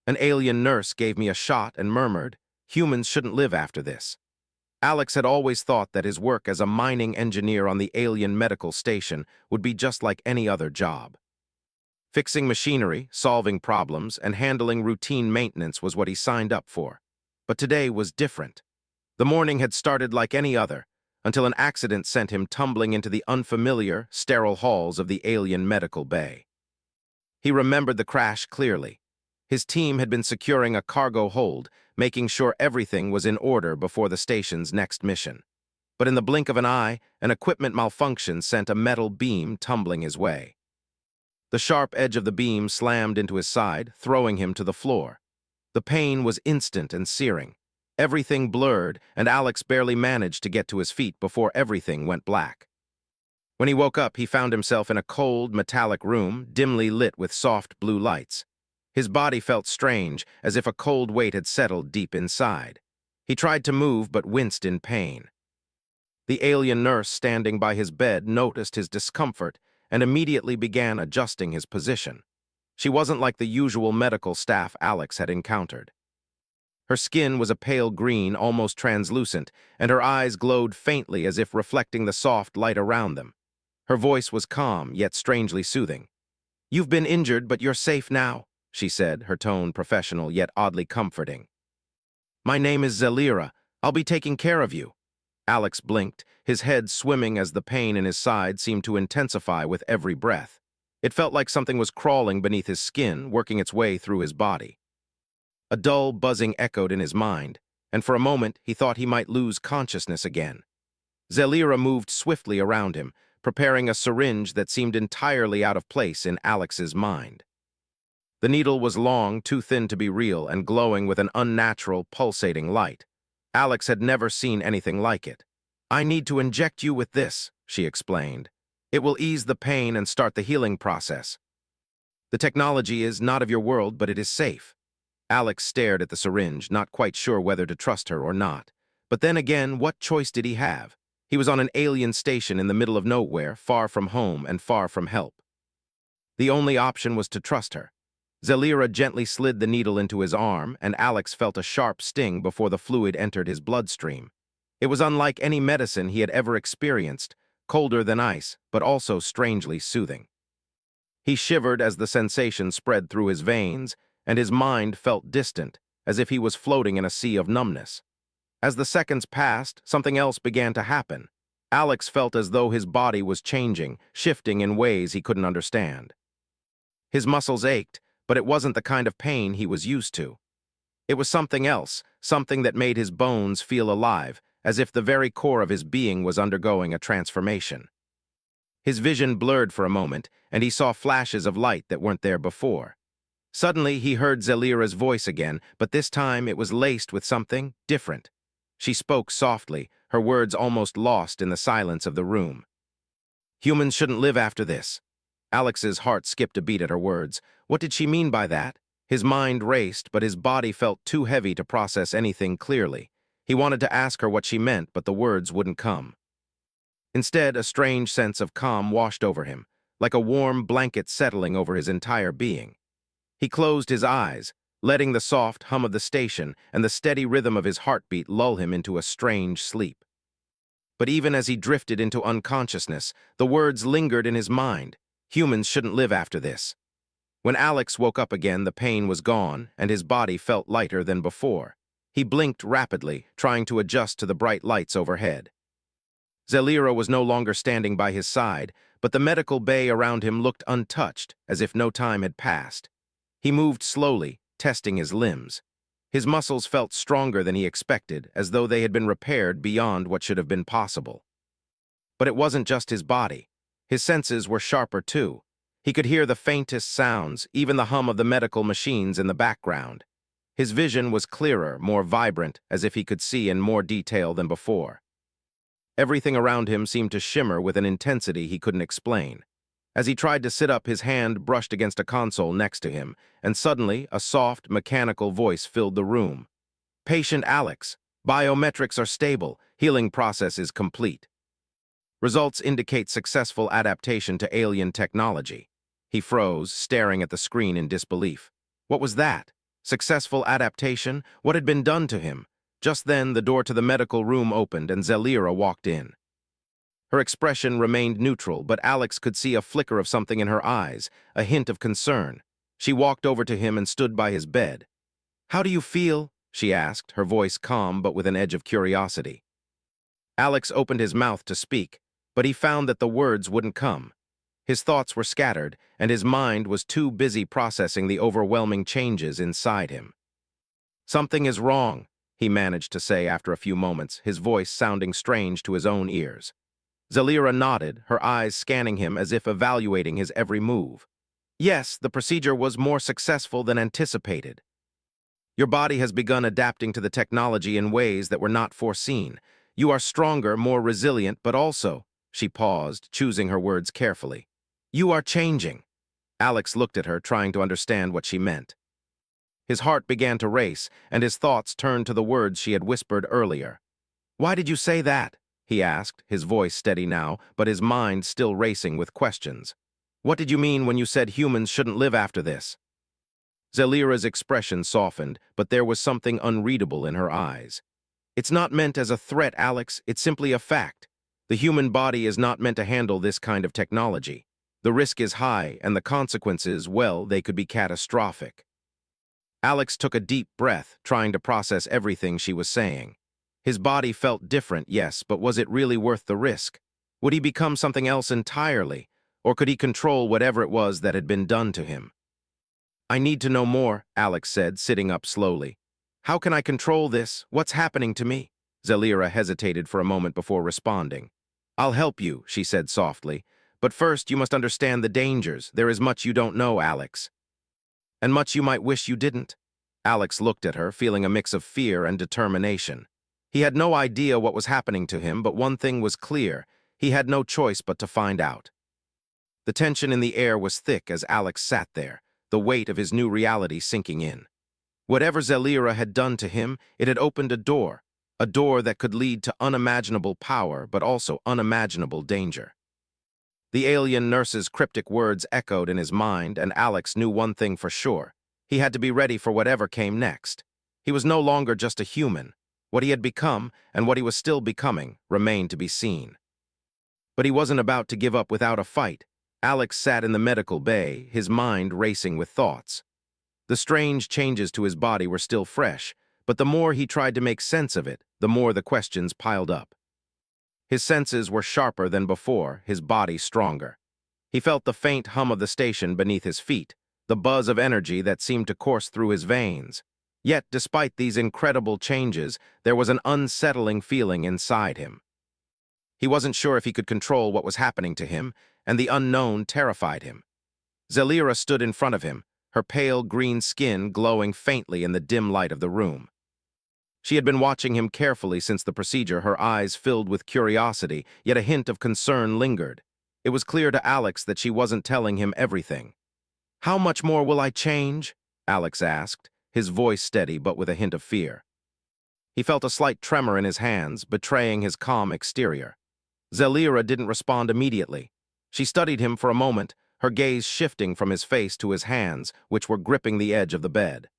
An alien nurse gave me a shot and murmured, "Humans shouldn't live after this." Alex had always thought that his work as a mining engineer on the alien medical station would be just like any other job. Fixing machinery, solving problems, and handling routine maintenance was what he signed up for. But today was different. The morning had started like any other, until an accident sent him tumbling into the unfamiliar, sterile halls of the alien medical bay. He remembered the crash clearly. His team had been securing a cargo hold, making sure everything was in order before the station's next mission. But in the blink of an eye, an equipment malfunction sent a metal beam tumbling his way. The sharp edge of the beam slammed into his side, throwing him to the floor. The pain was instant and searing. Everything blurred, and Alex barely managed to get to his feet before everything went black. When he woke up, he found himself in a cold, metallic room, dimly lit with soft blue lights. His body felt strange, as if a cold weight had settled deep inside. He tried to move, but winced in pain. The alien nurse standing by his bed noticed his discomfort and immediately began adjusting his position. She wasn't like the usual medical staff Alex had encountered. Her skin was a pale green, almost translucent, and her eyes glowed faintly as if reflecting the soft light around them. Her voice was calm, yet strangely soothing. "You've been injured, but you're safe now," she said, her tone professional yet oddly comforting. "My name is Zelira. I'll be taking care of you." Alex blinked, his head swimming as the pain in his side seemed to intensify with every breath. It felt like something was crawling beneath his skin, working its way through his body. A dull buzzing echoed in his mind, and for a moment he thought he might lose consciousness again. Zelira moved swiftly around him, preparing a syringe that seemed entirely out of place in Alex's mind. The needle was long, too thin to be real, and glowing with an unnatural, pulsating light. Alex had never seen anything like it. "I need to inject you with this," she explained. "It will ease the pain and start the healing process. The technology is not of your world, but it is safe." Alex stared at the syringe, not quite sure whether to trust her or not. But then again, what choice did he have? He was on an alien station in the middle of nowhere, far from home and far from help. The only option was to trust her. Zelira gently slid the needle into his arm, and Alex felt a sharp sting before the fluid entered his bloodstream. It was unlike any medicine he had ever experienced, colder than ice, but also strangely soothing. He shivered as the sensation spread through his veins, and his mind felt distant, as if he was floating in a sea of numbness. As the seconds passed, something else began to happen. Alex felt as though his body was changing, shifting in ways he couldn't understand. His muscles ached, but it wasn't the kind of pain he was used to. It was something else, something that made his bones feel alive, as if the very core of his being was undergoing a transformation. His vision blurred for a moment, and he saw flashes of light that weren't there before. Suddenly, he heard Zelira's voice again, but this time it was laced with something different. She spoke softly, her words almost lost in the silence of the room. "Humans shouldn't live after this." Alex's heart skipped a beat at her words. What did she mean by that? His mind raced, but his body felt too heavy to process anything clearly. He wanted to ask her what she meant, but the words wouldn't come. Instead, a strange sense of calm washed over him, like a warm blanket settling over his entire being. He closed his eyes, letting the soft hum of the station and the steady rhythm of his heartbeat lull him into a strange sleep. But even as he drifted into unconsciousness, the words lingered in his mind. Humans shouldn't live after this. When Alex woke up again, the pain was gone, and his body felt lighter than before. He blinked rapidly, trying to adjust to the bright lights overhead. Zelira was no longer standing by his side, but the medical bay around him looked untouched, as if no time had passed. He moved slowly, testing his limbs. His muscles felt stronger than he expected, as though they had been repaired beyond what should have been possible. But it wasn't just his body. His senses were sharper too. He could hear the faintest sounds, even the hum of the medical machines in the background. His vision was clearer, more vibrant, as if he could see in more detail than before. Everything around him seemed to shimmer with an intensity he couldn't explain. As he tried to sit up, his hand brushed against a console next to him, and suddenly a soft, mechanical voice filled the room. "Patient Alex. Biometrics are stable. Healing process is complete. Results indicate successful adaptation to alien technology." He froze, staring at the screen in disbelief. What was that? Successful adaptation? What had been done to him? Just then, the door to the medical room opened and Zelira walked in. Her expression remained neutral, but Alex could see a flicker of something in her eyes, a hint of concern. She walked over to him and stood by his bed. "How do you feel?" she asked, her voice calm but with an edge of curiosity. Alex opened his mouth to speak, but he found that the words wouldn't come. His thoughts were scattered, and his mind was too busy processing the overwhelming changes inside him. "Something is wrong," he managed to say after a few moments, his voice sounding strange to his own ears. Zelira nodded, her eyes scanning him as if evaluating his every move. "Yes, the procedure was more successful than anticipated. Your body has begun adapting to the technology in ways that were not foreseen. You are stronger, more resilient, but also," she paused, choosing her words carefully, "you are changing." Alex looked at her, trying to understand what she meant. His heart began to race, and his thoughts turned to the words she had whispered earlier. "Why did you say that?" he asked, his voice steady now, but his mind still racing with questions. "What did you mean when you said humans shouldn't live after this?" Zelira's expression softened, but there was something unreadable in her eyes. "It's not meant as a threat, Alex, it's simply a fact. The human body is not meant to handle this kind of technology. The risk is high, and the consequences, well, they could be catastrophic." Alex took a deep breath, trying to process everything she was saying. His body felt different, yes, but was it really worth the risk? Would he become something else entirely, or could he control whatever it was that had been done to him? "I need to know more," Alex said, sitting up slowly. "How can I control this? What's happening to me?" Zelira hesitated for a moment before responding. "I'll help you," she said softly. "But first, you must understand the dangers. There is much you don't know, Alex. And much you might wish you didn't." Alex looked at her, feeling a mix of fear and determination. He had no idea what was happening to him, but one thing was clear. He had no choice but to find out. The tension in the air was thick as Alex sat there, the weight of his new reality sinking in. Whatever Zelira had done to him, it had opened a door that could lead to unimaginable power, but also unimaginable danger. The alien nurse's cryptic words echoed in his mind, and Alex knew one thing for sure. He had to be ready for whatever came next. He was no longer just a human. What he had become, and what he was still becoming, remained to be seen. But he wasn't about to give up without a fight. Alex sat in the medical bay, his mind racing with thoughts. The strange changes to his body were still fresh, but the more he tried to make sense of it, the more the questions piled up. His senses were sharper than before, his body stronger. He felt the faint hum of the station beneath his feet, the buzz of energy that seemed to course through his veins. Yet, despite these incredible changes, there was an unsettling feeling inside him. He wasn't sure if he could control what was happening to him, and the unknown terrified him. Zelira stood in front of him, her pale green skin glowing faintly in the dim light of the room. She had been watching him carefully since the procedure, her eyes filled with curiosity, yet a hint of concern lingered. It was clear to Alex that she wasn't telling him everything. "How much more will I change?" Alex asked, his voice steady but with a hint of fear. He felt a slight tremor in his hands, betraying his calm exterior. Zelira didn't respond immediately. She studied him for a moment, her gaze shifting from his face to his hands, which were gripping the edge of the bed.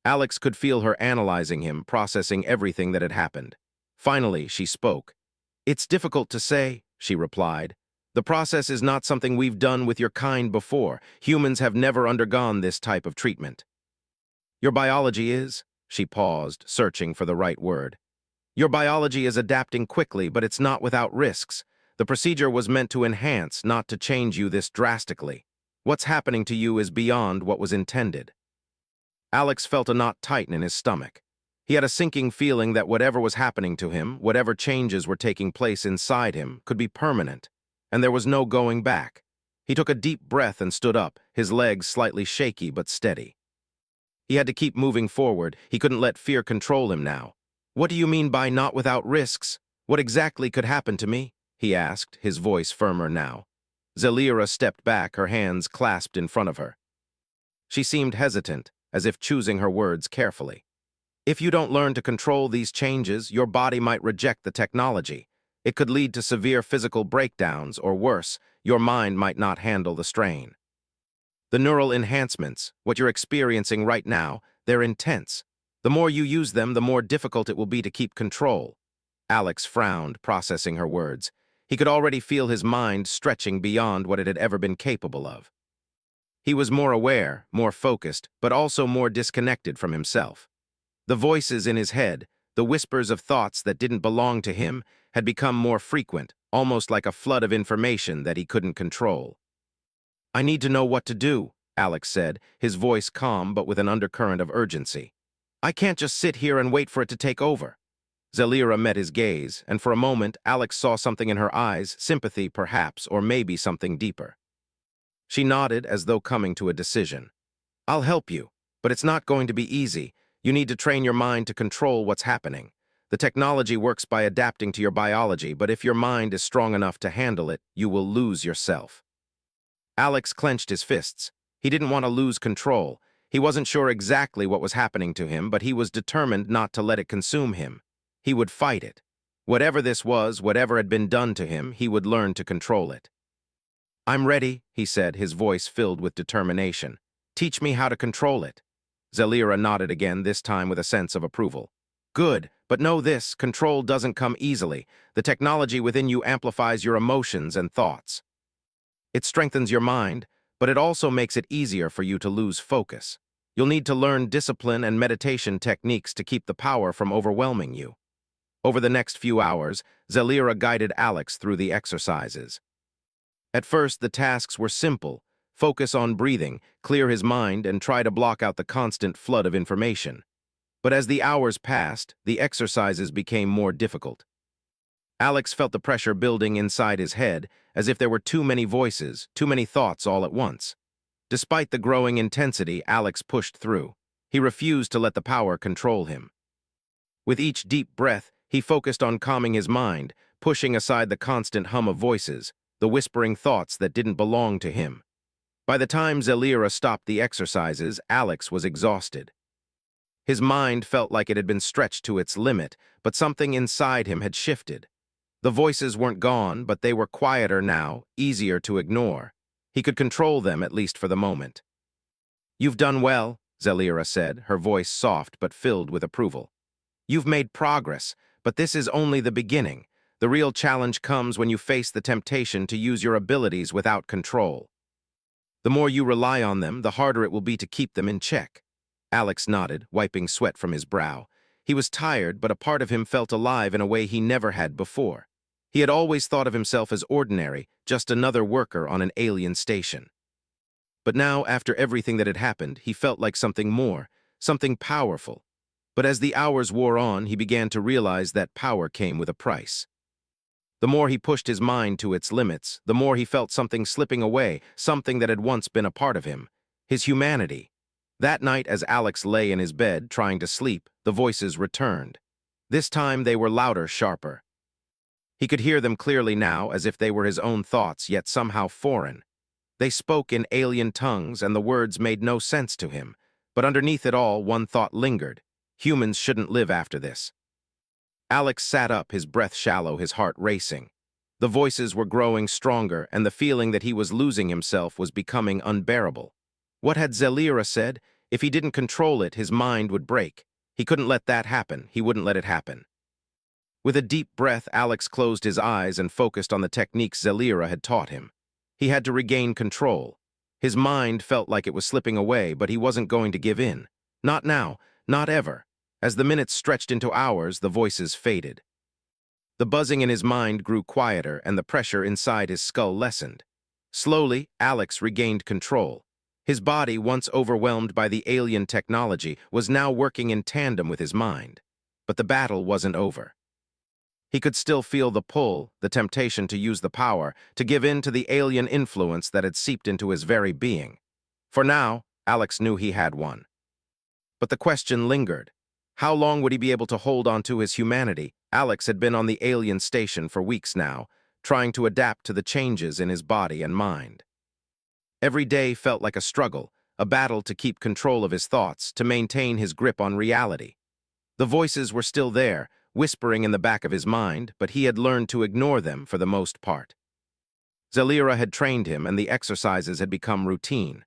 Alex could feel her analyzing him, processing everything that had happened. Finally, she spoke. "It's difficult to say," she replied. "The process is not something we've done with your kind before. Humans have never undergone this type of treatment." "Your biology is?" She paused, searching for the right word. "Your biology is adapting quickly, but it's not without risks. The procedure was meant to enhance, not to change you this drastically. What's happening to you is beyond what was intended." Alex felt a knot tighten in his stomach. He had a sinking feeling that whatever was happening to him, whatever changes were taking place inside him, could be permanent, and there was no going back. He took a deep breath and stood up, his legs slightly shaky but steady. He had to keep moving forward. He couldn't let fear control him now. "What do you mean by not without risks? What exactly could happen to me?" he asked, his voice firmer now. Zelira stepped back, her hands clasped in front of her. She seemed hesitant, as if choosing her words carefully. "If you don't learn to control these changes, your body might reject the technology. It could lead to severe physical breakdowns, or worse, your mind might not handle the strain. The neural enhancements, what you're experiencing right now, They're intense. The more you use them, the more difficult it will be to keep control. Alex frowned, processing her words. He could already feel his mind stretching beyond what it had ever been capable of. He was more aware, more focused, but also more disconnected from himself. The voices in his head, the whispers of thoughts that didn't belong to him, had become more frequent, almost like a flood of information that he couldn't control. "I need to know what to do," Alex said, his voice calm but with an undercurrent of urgency. "I can't just sit here and wait for it to take over." Zelira met his gaze, and for a moment Alex saw something in her eyes, sympathy perhaps, or maybe something deeper. She nodded as though coming to a decision. "I'll help you, but it's not going to be easy. You need to train your mind to control what's happening. The technology works by adapting to your biology, but if your mind is strong enough to handle it, you will lose yourself." Alex clenched his fists. He didn't want to lose control. He wasn't sure exactly what was happening to him, but he was determined not to let it consume him. He would fight it. Whatever this was, whatever had been done to him, he would learn to control it. "I'm ready," he said, his voice filled with determination. "Teach me how to control it." Zelira nodded again, this time with a sense of approval. "Good, but know this, control doesn't come easily. The technology within you amplifies your emotions and thoughts. It strengthens your mind, but it also makes it easier for you to lose focus. You'll need to learn discipline and meditation techniques to keep the power from overwhelming you." Over the next few hours, Zelira guided Alex through the exercises. At first, the tasks were simple. Focus on breathing, clear his mind, and try to block out the constant flood of information. But as the hours passed, the exercises became more difficult. Alex felt the pressure building inside his head, as if there were too many voices, too many thoughts all at once. Despite the growing intensity, Alex pushed through. He refused to let the power control him. With each deep breath, he focused on calming his mind, pushing aside the constant hum of voices, the whispering thoughts that didn't belong to him. By the time Zelira stopped the exercises, Alex was exhausted. His mind felt like it had been stretched to its limit, but something inside him had shifted. The voices weren't gone, but they were quieter now, easier to ignore. He could control them, at least for the moment. "You've done well," Zelira said, her voice soft but filled with approval. "You've made progress, but this is only the beginning. The real challenge comes when you face the temptation to use your abilities without control. The more you rely on them, the harder it will be to keep them in check." Alex nodded, wiping sweat from his brow. He was tired, but a part of him felt alive in a way he never had before. He had always thought of himself as ordinary, just another worker on an alien station. But now, after everything that had happened, he felt like something more, something powerful. But as the hours wore on, he began to realize that power came with a price. The more he pushed his mind to its limits, the more he felt something slipping away, something that had once been a part of him, his humanity. That night, as Alex lay in his bed, trying to sleep, the voices returned. This time they were louder, sharper. He could hear them clearly now, as if they were his own thoughts, yet somehow foreign. They spoke in alien tongues, and the words made no sense to him. But underneath it all, one thought lingered. Humans shouldn't live after this. Alex sat up, his breath shallow, his heart racing. The voices were growing stronger, and the feeling that he was losing himself was becoming unbearable. What had Zelira said? If he didn't control it, his mind would break. He couldn't let that happen. He wouldn't let it happen. With a deep breath, Alex closed his eyes and focused on the techniques Zelira had taught him. He had to regain control. His mind felt like it was slipping away, but he wasn't going to give in. Not now, not ever. As the minutes stretched into hours, the voices faded. The buzzing in his mind grew quieter, and the pressure inside his skull lessened. Slowly, Alex regained control. His body, once overwhelmed by the alien technology, was now working in tandem with his mind. But the battle wasn't over. He could still feel the pull, the temptation to use the power, to give in to the alien influence that had seeped into his very being. For now, Alex knew he had one. But the question lingered. How long would he be able to hold on to his humanity? Alex had been on the alien station for weeks now, trying to adapt to the changes in his body and mind. Every day felt like a struggle, a battle to keep control of his thoughts, to maintain his grip on reality. The voices were still there, whispering in the back of his mind, but he had learned to ignore them for the most part. Zelira had trained him, and the exercises had become routine.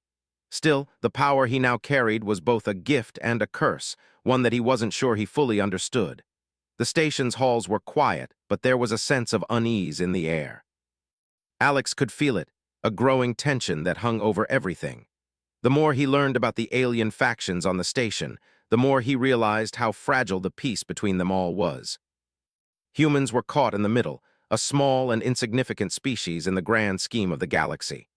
Still, the power he now carried was both a gift and a curse, one that he wasn't sure he fully understood. The station's halls were quiet, but there was a sense of unease in the air. Alex could feel it, a growing tension that hung over everything. The more he learned about the alien factions on the station, the more he realized how fragile the peace between them all was. Humans were caught in the middle, a small and insignificant species in the grand scheme of the galaxy.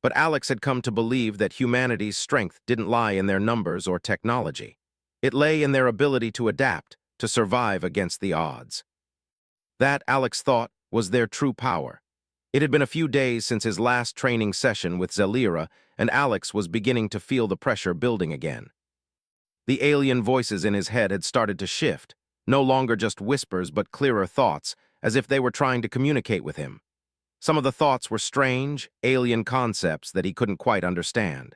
But Alex had come to believe that humanity's strength didn't lie in their numbers or technology. It lay in their ability to adapt, to survive against the odds. That, Alex thought, was their true power. It had been a few days since his last training session with Zelira, and Alex was beginning to feel the pressure building again. The alien voices in his head had started to shift, no longer just whispers but clearer thoughts, as if they were trying to communicate with him. Some of the thoughts were strange, alien concepts that he couldn't quite understand.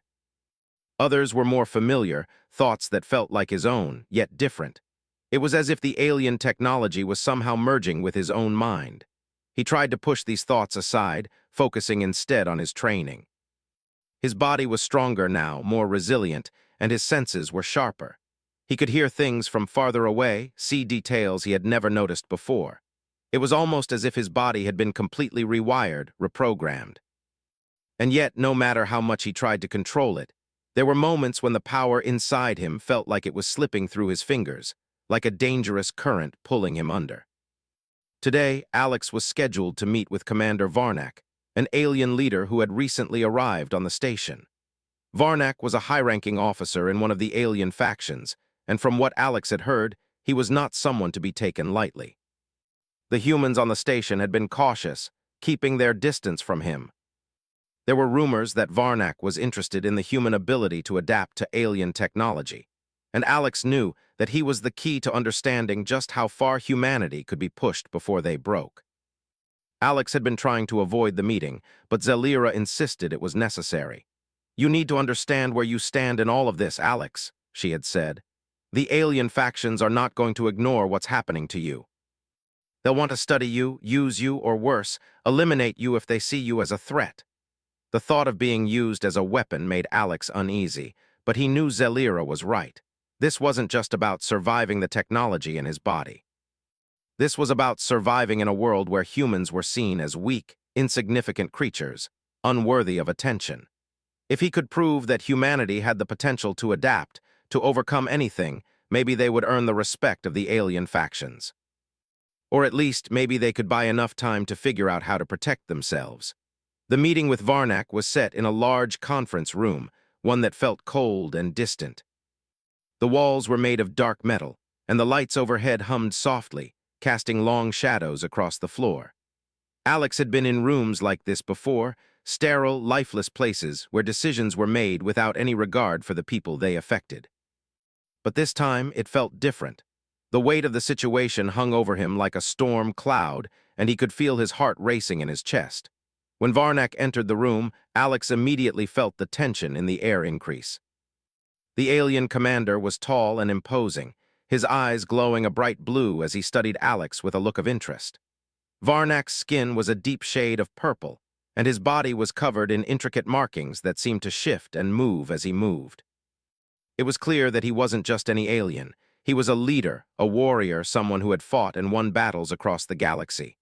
Others were more familiar, thoughts that felt like his own, yet different. It was as if the alien technology was somehow merging with his own mind. He tried to push these thoughts aside, focusing instead on his training. His body was stronger now, more resilient, and his senses were sharper. He could hear things from farther away, see details he had never noticed before. It was almost as if his body had been completely rewired, reprogrammed. And yet, no matter how much he tried to control it, there were moments when the power inside him felt like it was slipping through his fingers, like a dangerous current pulling him under. Today, Alex was scheduled to meet with Commander Varnak, an alien leader who had recently arrived on the station. Varnak was a high-ranking officer in one of the alien factions, and from what Alex had heard, he was not someone to be taken lightly. The humans on the station had been cautious, keeping their distance from him. There were rumors that Varnak was interested in the human ability to adapt to alien technology, and Alex knew that he was the key to understanding just how far humanity could be pushed before they broke. Alex had been trying to avoid the meeting, but Zelira insisted it was necessary. "You need to understand where you stand in all of this, Alex," she had said. "The alien factions are not going to ignore what's happening to you. They'll want to study you, use you, or worse, eliminate you if they see you as a threat." The thought of being used as a weapon made Alex uneasy, but he knew Zelira was right. This wasn't just about surviving the technology in his body. This was about surviving in a world where humans were seen as weak, insignificant creatures, unworthy of attention. If he could prove that humanity had the potential to adapt, to overcome anything, maybe they would earn the respect of the alien factions. Or at least, maybe they could buy enough time to figure out how to protect themselves. The meeting with Varnak was set in a large conference room, one that felt cold and distant. The walls were made of dark metal, and the lights overhead hummed softly, casting long shadows across the floor. Alex had been in rooms like this before, sterile, lifeless places where decisions were made without any regard for the people they affected. But this time, it felt different. The weight of the situation hung over him like a storm cloud, and he could feel his heart racing in his chest. When Varnak entered the room, Alex immediately felt the tension in the air increase. The alien commander was tall and imposing, his eyes glowing a bright blue as he studied Alex with a look of interest. Varnak's skin was a deep shade of purple, and his body was covered in intricate markings that seemed to shift and move as he moved. It was clear that he wasn't just any alien. He was a leader, a warrior, someone who had fought and won battles across the galaxy.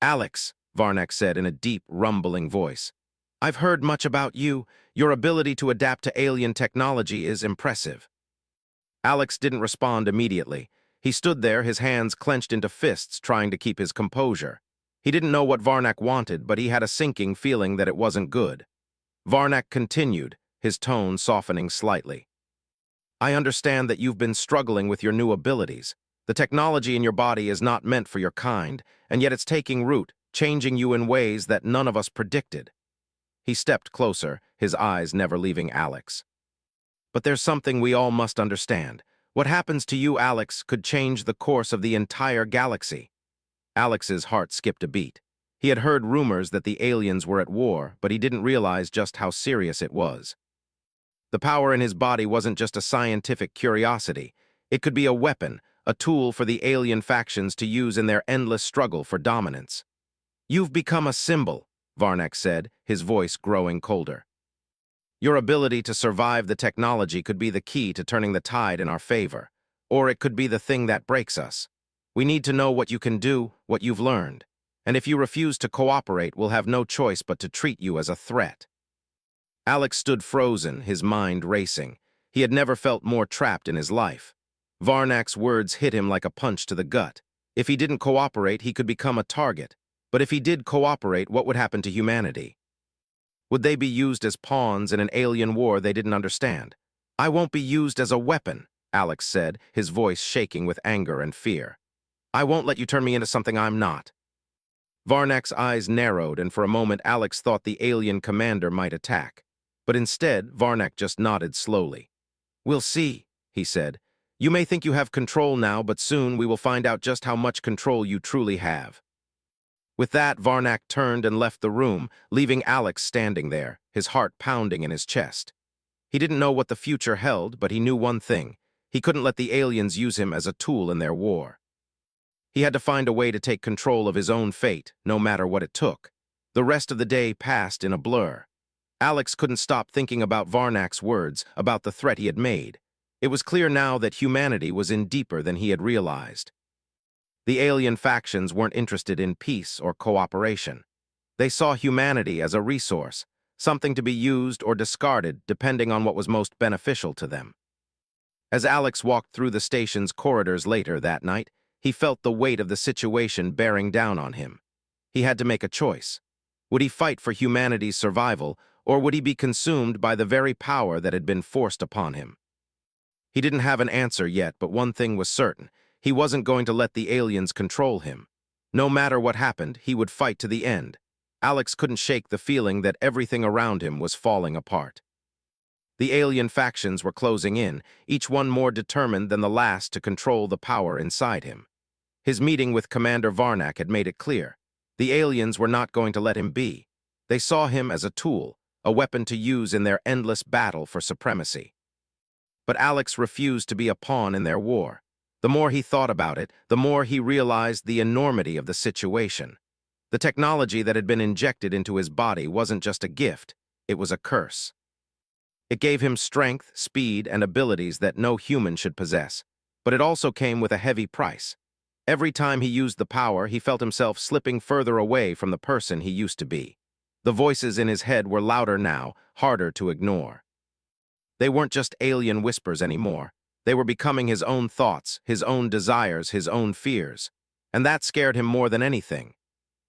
"Alex," Varnak said in a deep, rumbling voice, "I've heard much about you. Your ability to adapt to alien technology is impressive." Alex didn't respond immediately. He stood there, his hands clenched into fists, trying to keep his composure. He didn't know what Varnak wanted, but he had a sinking feeling that it wasn't good. Varnak continued, his tone softening slightly. "I understand that you've been struggling with your new abilities. The technology in your body is not meant for your kind, and yet it's taking root, changing you in ways that none of us predicted." He stepped closer, his eyes never leaving Alex. "But there's something we all must understand. What happens to you, Alex, could change the course of the entire galaxy." Alex's heart skipped a beat. He had heard rumors that the aliens were at war, but he didn't realize just how serious it was. The power in his body wasn't just a scientific curiosity. It could be a weapon, a tool for the alien factions to use in their endless struggle for dominance. "You've become a symbol," Varnak said, his voice growing colder. Your ability to survive the technology could be the key to turning the tide in our favor, or it could be the thing that breaks us. We need to know what you can do, what you've learned. And if you refuse to cooperate, we'll have no choice but to treat you as a threat." Alex stood frozen, his mind racing. He had never felt more trapped in his life. Varnak's words hit him like a punch to the gut. If he didn't cooperate, he could become a target. But if he did cooperate, what would happen to humanity? Would they be used as pawns in an alien war they didn't understand? "I won't be used as a weapon," Alex said, his voice shaking with anger and fear. "I won't let you turn me into something I'm not." Varnak's eyes narrowed, and for a moment Alex thought the alien commander might attack. But instead, Varnak just nodded slowly. "We'll see," he said. "You may think you have control now, but soon we will find out just how much control you truly have." With that, Varnak turned and left the room, leaving Alex standing there, his heart pounding in his chest. He didn't know what the future held, but he knew one thing. He couldn't let the aliens use him as a tool in their war. He had to find a way to take control of his own fate, no matter what it took. The rest of the day passed in a blur. Alex couldn't stop thinking about Varnak's words, about the threat he had made. It was clear now that humanity was in deeper than he had realized. The alien factions weren't interested in peace or cooperation. They saw humanity as a resource, something to be used or discarded depending on what was most beneficial to them. As Alex walked through the station's corridors later that night, he felt the weight of the situation bearing down on him. He had to make a choice. Would he fight for humanity's survival, or would he be consumed by the very power that had been forced upon him? He didn't have an answer yet, but one thing was certain. He wasn't going to let the aliens control him. No matter what happened, he would fight to the end. Alex couldn't shake the feeling that everything around him was falling apart. The alien factions were closing in, each one more determined than the last to control the power inside him. His meeting with Commander Varnak had made it clear. The aliens were not going to let him be. They saw him as a tool, a weapon to use in their endless battle for supremacy. But Alex refused to be a pawn in their war. The more he thought about it, the more he realized the enormity of the situation. The technology that had been injected into his body wasn't just a gift, it was a curse. It gave him strength, speed, and abilities that no human should possess, but it also came with a heavy price. Every time he used the power, he felt himself slipping further away from the person he used to be. The voices in his head were louder now, harder to ignore. They weren't just alien whispers anymore. They were becoming his own thoughts, his own desires, his own fears. And that scared him more than anything.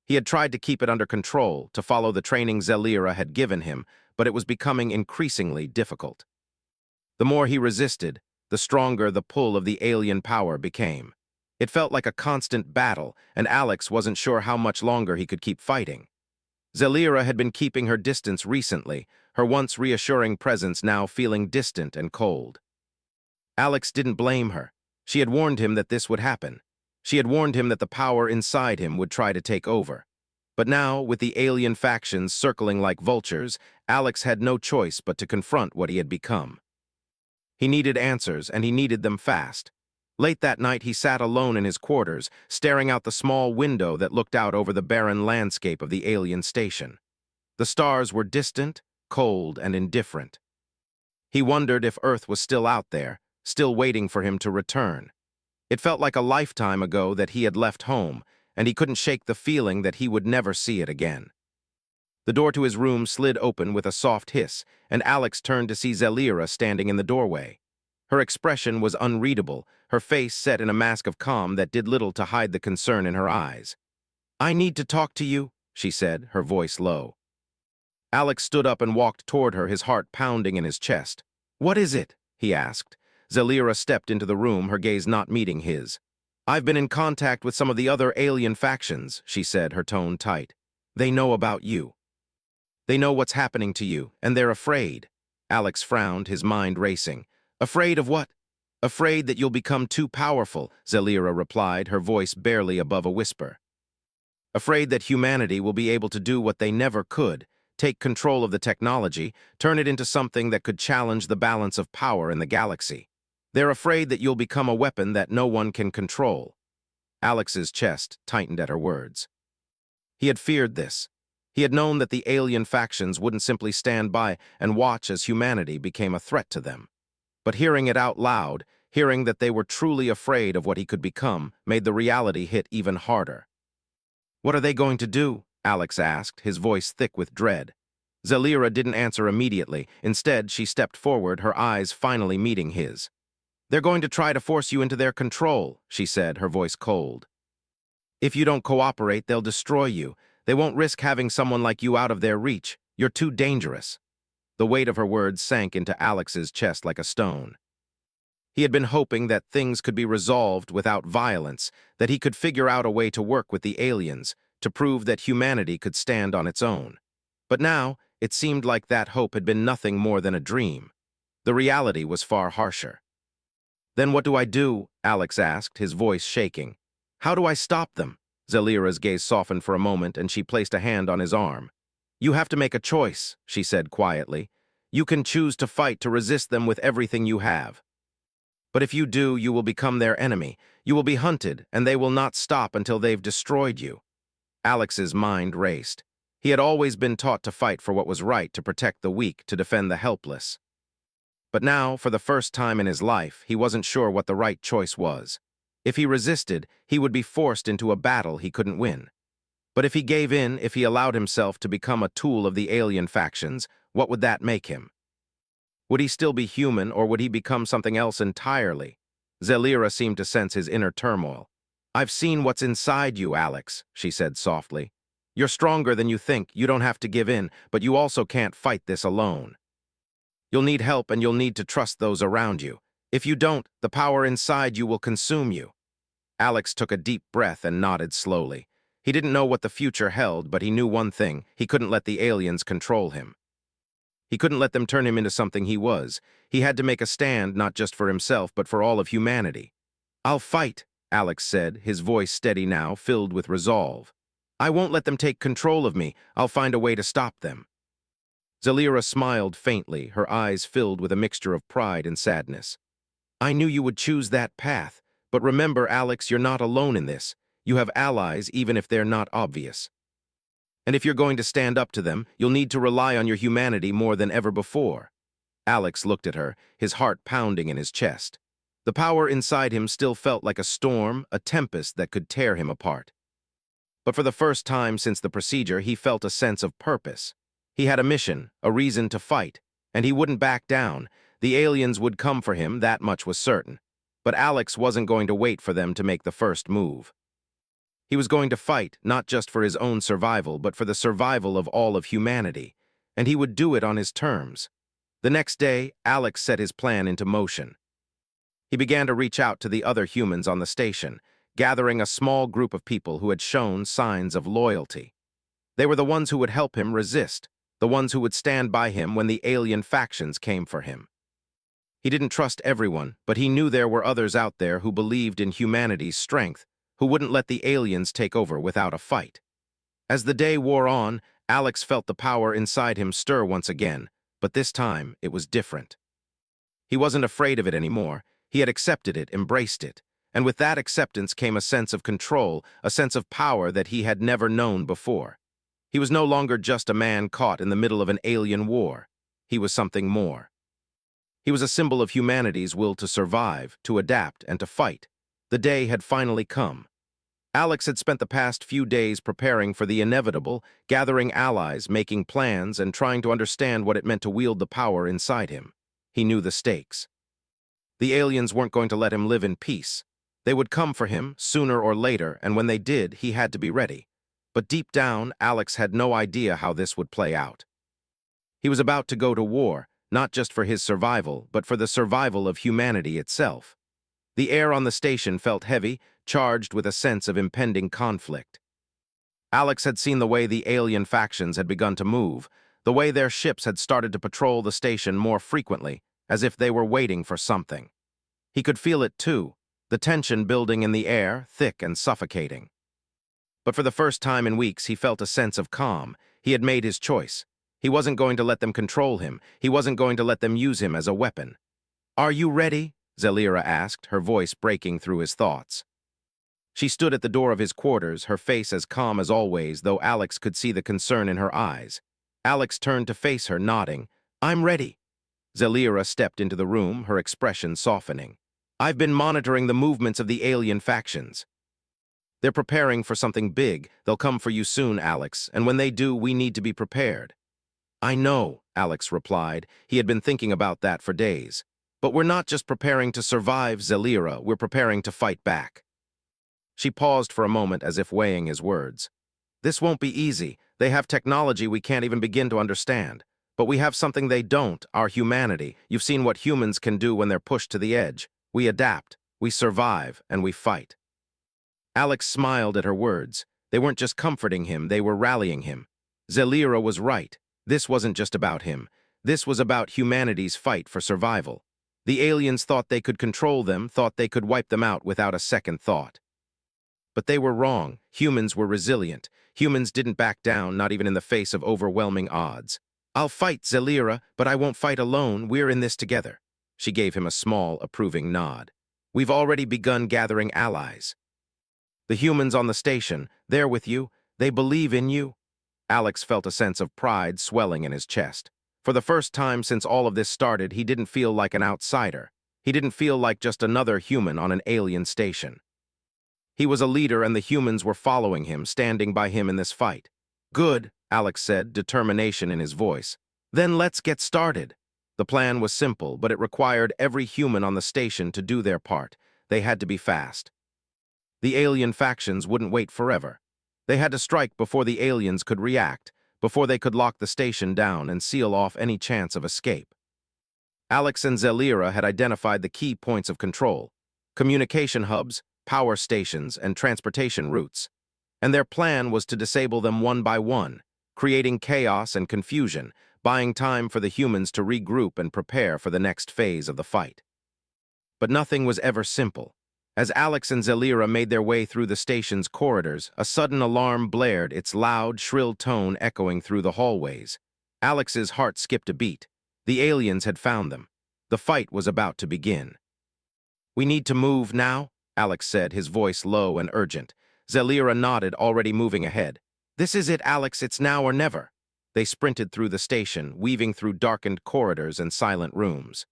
He had tried to keep it under control, to follow the training Zelira had given him, but it was becoming increasingly difficult. The more he resisted, the stronger the pull of the alien power became. It felt like a constant battle, and Alex wasn't sure how much longer he could keep fighting. Zelira had been keeping her distance recently, her once reassuring presence now feeling distant and cold. Alex didn't blame her. She had warned him that this would happen. She had warned him that the power inside him would try to take over. But now, with the alien factions circling like vultures, Alex had no choice but to confront what he had become. He needed answers, and he needed them fast. Late that night, he sat alone in his quarters, staring out the small window that looked out over the barren landscape of the alien station. The stars were distant, cold, and indifferent. He wondered if Earth was still out there, still waiting for him to return. It felt like a lifetime ago that he had left home, and he couldn't shake the feeling that he would never see it again. The door to his room slid open with a soft hiss, and Alex turned to see Zelira standing in the doorway. Her expression was unreadable, her face set in a mask of calm that did little to hide the concern in her eyes. "I need to talk to you," she said, her voice low. Alex stood up and walked toward her, his heart pounding in his chest. "What is it?" he asked. Zelira stepped into the room, her gaze not meeting his. "I've been in contact with some of the other alien factions," she said, her tone tight. "They know about you. They know what's happening to you, and they're afraid." Alex frowned, his mind racing. "Afraid of what?" "Afraid that you'll become too powerful," Zelira replied, her voice barely above a whisper. "Afraid that humanity will be able to do what they never could, take control of the technology, turn it into something that could challenge the balance of power in the galaxy. They're afraid that you'll become a weapon that no one can control." Alex's chest tightened at her words. He had feared this. He had known that the alien factions wouldn't simply stand by and watch as humanity became a threat to them. But hearing it out loud, hearing that they were truly afraid of what he could become, made the reality hit even harder. "What are they going to do?" Alex asked, his voice thick with dread. Zelira didn't answer immediately. Instead, she stepped forward, her eyes finally meeting his. "They're going to try to force you into their control," she said, her voice cold. "If you don't cooperate, they'll destroy you. They won't risk having someone like you out of their reach. You're too dangerous." The weight of her words sank into Alex's chest like a stone. He had been hoping that things could be resolved without violence, that he could figure out a way to work with the aliens, to prove that humanity could stand on its own. But now, it seemed like that hope had been nothing more than a dream. The reality was far harsher. "Then what do I do?" Alex asked, his voice shaking. "How do I stop them?" Zelira's gaze softened for a moment, and she placed a hand on his arm. "You have to make a choice," she said quietly. "You can choose to fight to resist them with everything you have. But if you do, you will become their enemy. You will be hunted, and they will not stop until they've destroyed you." Alex's mind raced. He had always been taught to fight for what was right, to protect the weak, to defend the helpless. But now, for the first time in his life, he wasn't sure what the right choice was. If he resisted, he would be forced into a battle he couldn't win. But if he gave in, if he allowed himself to become a tool of the alien factions, what would that make him? Would he still be human, or would he become something else entirely? Zelira seemed to sense his inner turmoil. "I've seen what's inside you, Alex," she said softly. "You're stronger than you think. You don't have to give in, but you also can't fight this alone. You'll need help, and you'll need to trust those around you. If you don't, the power inside you will consume you." Alex took a deep breath and nodded slowly. He didn't know what the future held, but he knew one thing: he couldn't let the aliens control him. He couldn't let them turn him into something he was. He had to make a stand, not just for himself, but for all of humanity. "I'll fight," Alex said, his voice steady now, filled with resolve. "I won't let them take control of me. I'll find a way to stop them." Zelira smiled faintly, her eyes filled with a mixture of pride and sadness. "I knew you would choose that path, but remember, Alex, you're not alone in this. You have allies, even if they're not obvious. And if you're going to stand up to them, you'll need to rely on your humanity more than ever before." Alex looked at her, his heart pounding in his chest. The power inside him still felt like a storm, a tempest that could tear him apart. But for the first time since the procedure, he felt a sense of purpose. He had a mission, a reason to fight, and he wouldn't back down. The aliens would come for him, that much was certain. But Alex wasn't going to wait for them to make the first move. He was going to fight, not just for his own survival, but for the survival of all of humanity, and he would do it on his terms. The next day, Alex set his plan into motion. He began to reach out to the other humans on the station, gathering a small group of people who had shown signs of loyalty. They were the ones who would help him resist, the ones who would stand by him when the alien factions came for him. He didn't trust everyone, but he knew there were others out there who believed in humanity's strength, who wouldn't let the aliens take over without a fight. As the day wore on, Alex felt the power inside him stir once again, but this time it was different. He wasn't afraid of it anymore. He had accepted it, embraced it, and with that acceptance came a sense of control, a sense of power that he had never known before. He was no longer just a man caught in the middle of an alien war. He was something more. He was a symbol of humanity's will to survive, to adapt, and to fight. The day had finally come. Alex had spent the past few days preparing for the inevitable, gathering allies, making plans, and trying to understand what it meant to wield the power inside him. He knew the stakes. The aliens weren't going to let him live in peace. They would come for him, sooner or later, and when they did, he had to be ready. But deep down, Alex had no idea how this would play out. He was about to go to war, not just for his survival, but for the survival of humanity itself. The air on the station felt heavy, charged with a sense of impending conflict. Alex had seen the way the alien factions had begun to move, the way their ships had started to patrol the station more frequently, as if they were waiting for something. He could feel it too, the tension building in the air, thick and suffocating. But for the first time in weeks, he felt a sense of calm. He had made his choice. He wasn't going to let them control him. He wasn't going to let them use him as a weapon. "Are you ready?" Zelira asked, her voice breaking through his thoughts. She stood at the door of his quarters, her face as calm as always, though Alex could see the concern in her eyes. Alex turned to face her, nodding. "I'm ready." Zelira stepped into the room, her expression softening. "I've been monitoring the movements of the alien factions. They're preparing for something big. They'll come for you soon, Alex, and when they do, we need to be prepared." "I know," Alex replied. He had been thinking about that for days. "But we're not just preparing to survive, Zelira, we're preparing to fight back." She paused for a moment as if weighing his words. "This won't be easy. They have technology we can't even begin to understand. But we have something they don't, our humanity. You've seen what humans can do when they're pushed to the edge. We adapt, we survive, and we fight." Alex smiled at her words. They weren't just comforting him, they were rallying him. Zelira was right. This wasn't just about him. This was about humanity's fight for survival. The aliens thought they could control them, thought they could wipe them out without a second thought. But they were wrong. Humans were resilient. Humans didn't back down, not even in the face of overwhelming odds. "I'll fight, Zelira, but I won't fight alone. We're in this together." She gave him a small, approving nod. "We've already begun gathering allies. The humans on the station, they're with you. They believe in you." Alex felt a sense of pride swelling in his chest. For the first time since all of this started, he didn't feel like an outsider. He didn't feel like just another human on an alien station. He was a leader and the humans were following him, standing by him in this fight. "Good," Alex said, determination in his voice. "Then let's get started." The plan was simple, but it required every human on the station to do their part. They had to be fast. The alien factions wouldn't wait forever. They had to strike before the aliens could react, before they could lock the station down and seal off any chance of escape. Alex and Zelira had identified the key points of control: communication hubs, power stations, and transportation routes. And their plan was to disable them one by one, creating chaos and confusion, buying time for the humans to regroup and prepare for the next phase of the fight. But nothing was ever simple. As Alex and Zelira made their way through the station's corridors, a sudden alarm blared, its loud, shrill tone echoing through the hallways. Alex's heart skipped a beat. The aliens had found them. The fight was about to begin. "We need to move now," Alex said, his voice low and urgent. Zelira nodded, already moving ahead. "This is it, Alex, it's now or never." They sprinted through the station, weaving through darkened corridors and silent rooms.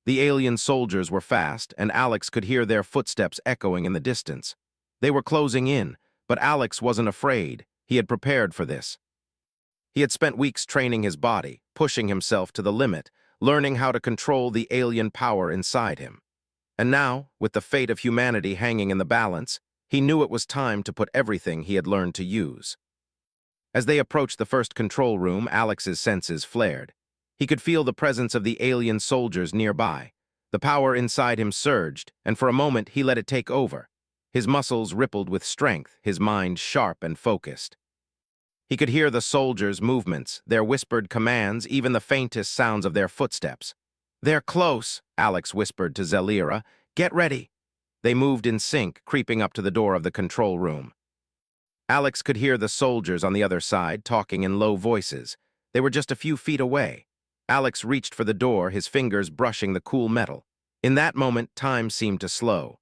The alien soldiers were fast, and Alex could hear their footsteps echoing in the distance. They were closing in, but Alex wasn't afraid. He had prepared for this. He had spent weeks training his body, pushing himself to the limit, learning how to control the alien power inside him. And now, with the fate of humanity hanging in the balance, he knew it was time to put everything he had learned to use. As they approached the first control room, Alex's senses flared. He could feel the presence of the alien soldiers nearby. The power inside him surged, and for a moment he let it take over. His muscles rippled with strength, his mind sharp and focused. He could hear the soldiers' movements, their whispered commands, even the faintest sounds of their footsteps. "They're close," Alex whispered to Zelira. "Get ready." They moved in sync, creeping up to the door of the control room. Alex could hear the soldiers on the other side talking in low voices. They were just a few feet away. Alex reached for the door, his fingers brushing the cool metal. In that moment, time seemed to slow.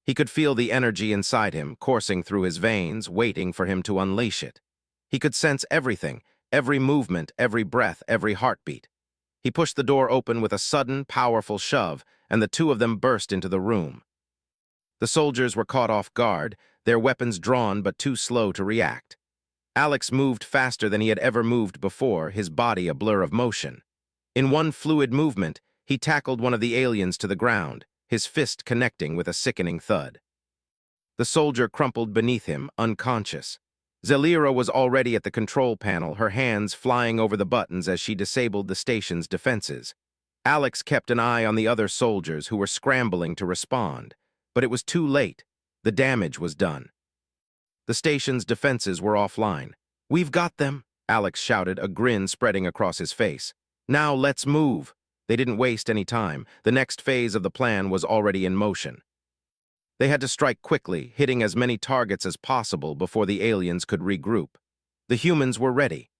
He could feel the energy inside him, coursing through his veins, waiting for him to unleash it. He could sense everything, every movement, every breath, every heartbeat. He pushed the door open with a sudden, powerful shove, and the two of them burst into the room. The soldiers were caught off guard, their weapons drawn but too slow to react. Alex moved faster than he had ever moved before, his body a blur of motion. In one fluid movement, he tackled one of the aliens to the ground, his fist connecting with a sickening thud. The soldier crumpled beneath him, unconscious. Zelira was already at the control panel, her hands flying over the buttons as she disabled the station's defenses. Alex kept an eye on the other soldiers who were scrambling to respond, but it was too late. The damage was done. The station's defenses were offline. "We've got them," Alex shouted, a grin spreading across his face. "Now let's move." They didn't waste any time. The next phase of the plan was already in motion. They had to strike quickly, hitting as many targets as possible before the aliens could regroup. The humans were ready.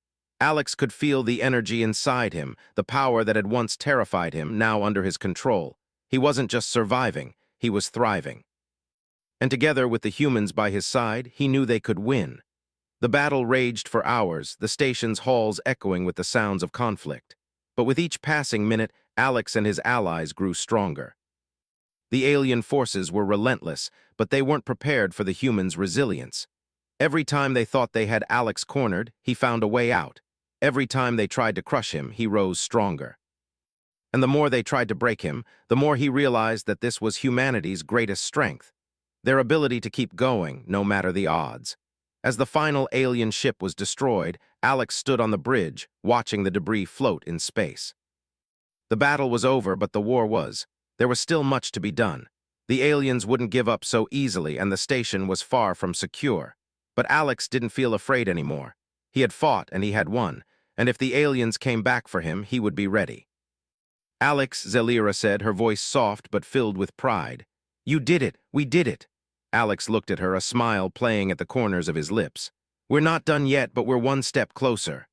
Alex could feel the energy inside him, the power that had once terrified him, now under his control. He wasn't just surviving, he was thriving. And together with the humans by his side, he knew they could win. The battle raged for hours, the station's halls echoing with the sounds of conflict. But with each passing minute, Alex and his allies grew stronger. The alien forces were relentless, but they weren't prepared for the humans' resilience. Every time they thought they had Alex cornered, he found a way out. Every time they tried to crush him, he rose stronger. And the more they tried to break him, the more he realized that this was humanity's greatest strength, their ability to keep going, no matter the odds. As the final alien ship was destroyed, Alex stood on the bridge, watching the debris float in space. The battle was over, but the war was. There was still much to be done. The aliens wouldn't give up so easily, and the station was far from secure. But Alex didn't feel afraid anymore. He had fought, and he had won, and if the aliens came back for him, he would be ready. Alex, Zelira said, her voice soft but filled with pride. "You did it! We did it!" Alex looked at her, a smile playing at the corners of his lips. "We're not done yet, but we're one step closer."